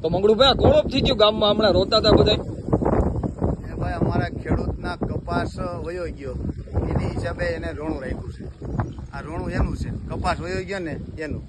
તો મંગળુભાઈ કોળપ થઈ ગયું ગામમાં હમણાં રોતા હતા બધા ભાઈ અમારા ખેડૂતના કપાસ વયો ગયો એની હિસાબે એને રોણું રાખ્યું છે. આ રોણું એનું છે, કપાસ વયો ગયો ને એનું.